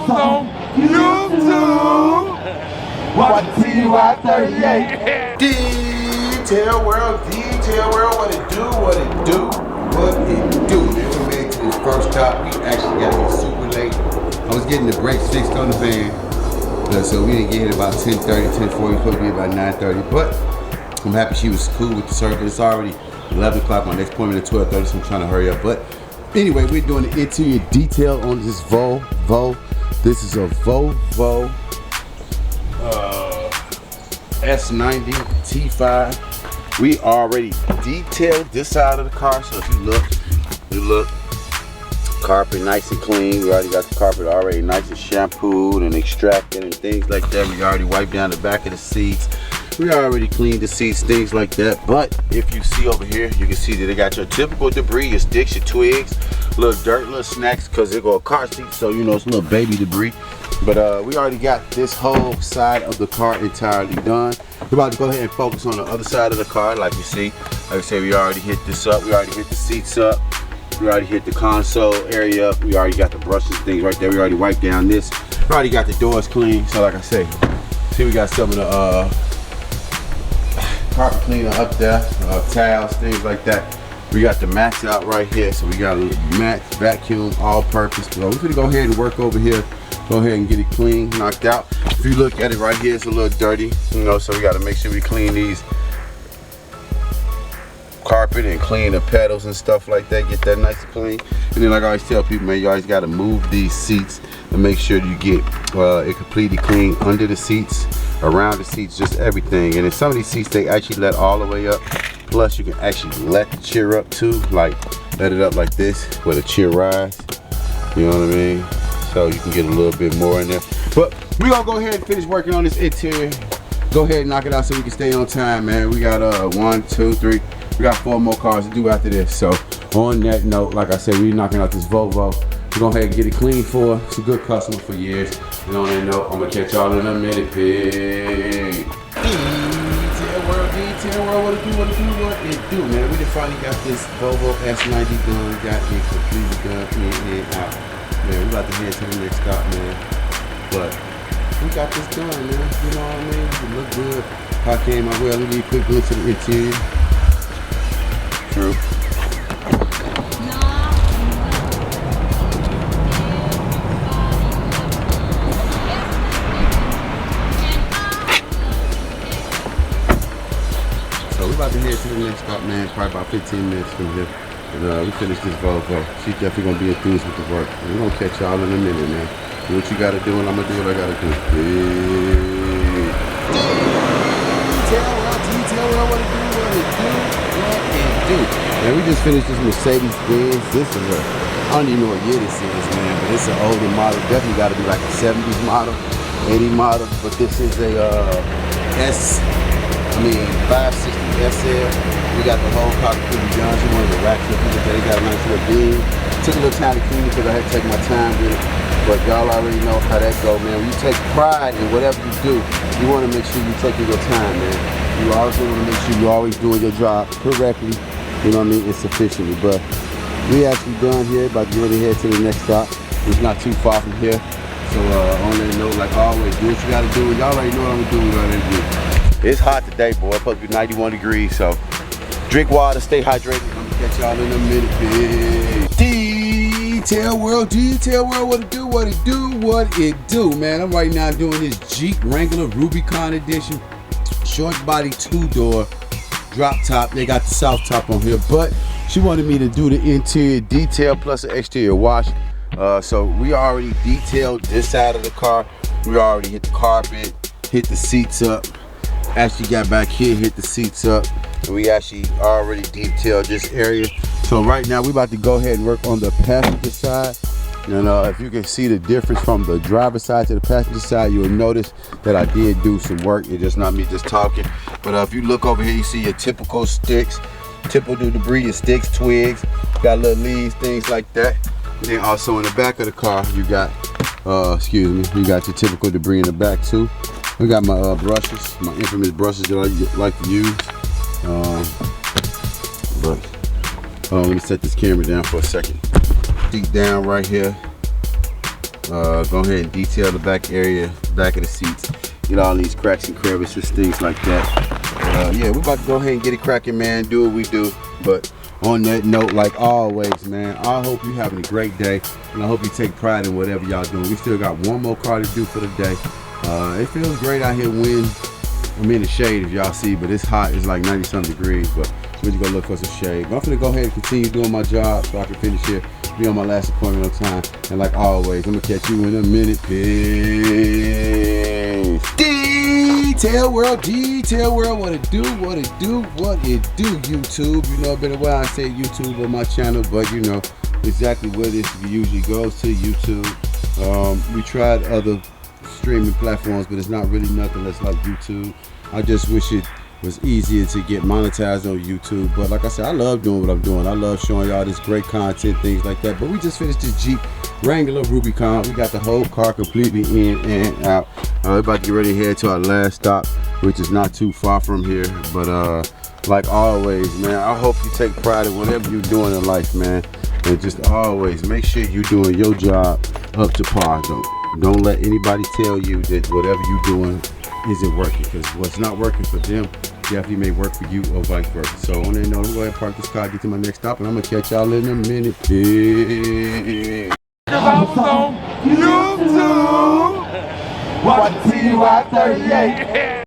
videos on YouTube. Watch the TY38. Detail World, what it do, what it do, what it do. Man, we made it to this first stop. We actually got here super late. I was getting the brakes fixed on the van, so we didn't get here about 10:30, 10:40. We supposed to be about 9:30, but I'm happy she was cool with the circuit. It's already 11 o'clock. My next appointment at 12:30, so I'm trying to hurry up. But anyway, we're doing the interior detail on this Volvo. This is a Volvo S90 T5. We already detailed this side of the car, so if you look, carpet nice and clean. We already got the carpet already nice and shampooed and extracted and things like that. We already wiped down the back of the seats. We already cleaned the seats, things like that. But if you see over here, you can see that they got your typical debris, your sticks, your twigs, little dirt, little snacks, because they go a car seat, so you know it's a little baby debris. But we already got this whole side of the car entirely done. We're about to go ahead and focus on the other side of the car. Like you see, like I say, we already hit this up. We already hit the seats up. We already hit the console area up. We already got the brushes, things right there. We already wiped down this. We already got the doors clean. So like I say, see, we got some of the carpet cleaner up there, towels, things like that. We got the mats out right here, so we got a mats, vacuum, all purpose. So we're gonna go ahead and work over here. Go ahead and get it clean, knocked out. If you look at it right here, it's a little dirty, you know, so we gotta make sure we clean these carpet and clean the pedals and stuff like that, get that nice and clean. And then like I always tell people, man, you always gotta move these seats and make sure you get it completely clean under the seats, around the seats, just everything. And in some of these seats, they actually let all the way up. Plus you can actually let the chair up too, like let it up like this where the chair rides, you know what I mean? So you can get a little bit more in there. But we're gonna go ahead and finish working on this interior. Go ahead and knock it out so we can stay on time, man. We got 1, 2, 3. We got 4 more cars to do after this. So on that note, like I said, we're knocking out this Volvo. We're gonna go ahead and get it clean for us. It's a good customer for years. And on that note, I'm gonna catch y'all in a minute. Peace. Detail World, what it do, man. We just finally got this Volvo S90 done, got it completely done, in and out. Man, we about to head to the next stop, man. But we got this done, man. You know what I mean? It look good. I came my way. Let me give you a quick glimpse of the interior. True. So we about to head to the next stop, man. Probably about 15 minutes from here. And we finished this Volvo. She's definitely gonna be enthused with the work. We're gonna catch y'all in a minute, man. Do what you gotta do, and I'm gonna do what I gotta do. Detail World, what it do. Man, we just finished this Mercedes-Benz. This is I don't even know what year this is, man, but it's an older model. Definitely gotta be like a 70s model, 80 model. But this is a 560 SL. We got the whole cockpit pretty done. She wanted to rack it up. They got a nice little beam. Took a little time to clean it because I had to take my time with it. But y'all already know how that go, man. When you take pride in whatever you do, you want to make sure you're taking your time, man. You also want to make sure you're always doing your job correctly, you know what I mean, and sufficiently. But we actually done here, about to really head to the next stop. It's not too far from here. So on that note, like always, do what you got to do. Y'all already know what I'm going to do. What I'm going to do. It's hot today, boy. It's supposed to be 91 degrees, so drink water, stay hydrated. I'm gonna catch y'all in a minute. Detail World, what it do, man. I'm right now doing this Jeep Wrangler Rubicon Edition, short body 2-door, drop top. They got the south top on here, but she wanted me to do the interior detail plus an exterior wash. So we already detailed this side of the car. We already hit the carpet, hit the seats up. Actually got back here, hit the seats up, and we actually already detailed this area. So right now we about to go ahead and work on the passenger side. And if you can see the difference from the driver's side to the passenger side, you'll notice that I did do some work. It's just not me just talking. But if you look over here, you see your typical sticks, typical debris, your sticks, twigs, got little leaves, things like that. And then also in the back of the car, you got, you got your typical debris in the back too. We got my brushes, my infamous brushes that I like to use. Let me set this camera down for a second. Deep down right here, Go ahead and detail the back area, back of the seats. Get all these cracks and crevices, things like that. Yeah, we're about to go ahead and get it cracking, man. Do what we do. But on that note, like always, man, I hope you're having a great day, and I hope you take pride in whatever y'all doing. We still got one more car to do for the day. It feels great out here. I'm in the shade, if y'all see, but it's hot. It's like 90-something degrees, but we're just gonna look for some shade. But I'm gonna go ahead and continue doing my job so I can finish here, be on my last appointment on time. And like always, I'm gonna catch you in a minute. Peace. Detail world, what it do, YouTube. You know, it's been a while I say YouTube on my channel, but you know exactly what it is. It usually goes to YouTube. We tried other streaming platforms, but it's not really nothing that's like YouTube. I just wish it was easier to get monetized on YouTube, but like I said, I love doing what I'm doing. I love showing y'all this great content, things like that. But we just finished this Jeep Wrangler Rubicon. We got the whole car completely in and out. We're about to get ready to head to our last stop, which is not too far from here. But like always, man, I hope you take pride in whatever you're doing in life, man. And just always make sure you're doing your job up to par. Don't let anybody tell you that whatever you're doing isn't working, because what's not working for them definitely may work for you or vice versa. So on that note, I'm going to park this car, get to my next stop, and I'm going to catch y'all in a minute. Peace. Cause I was on YouTube. Watch TY38.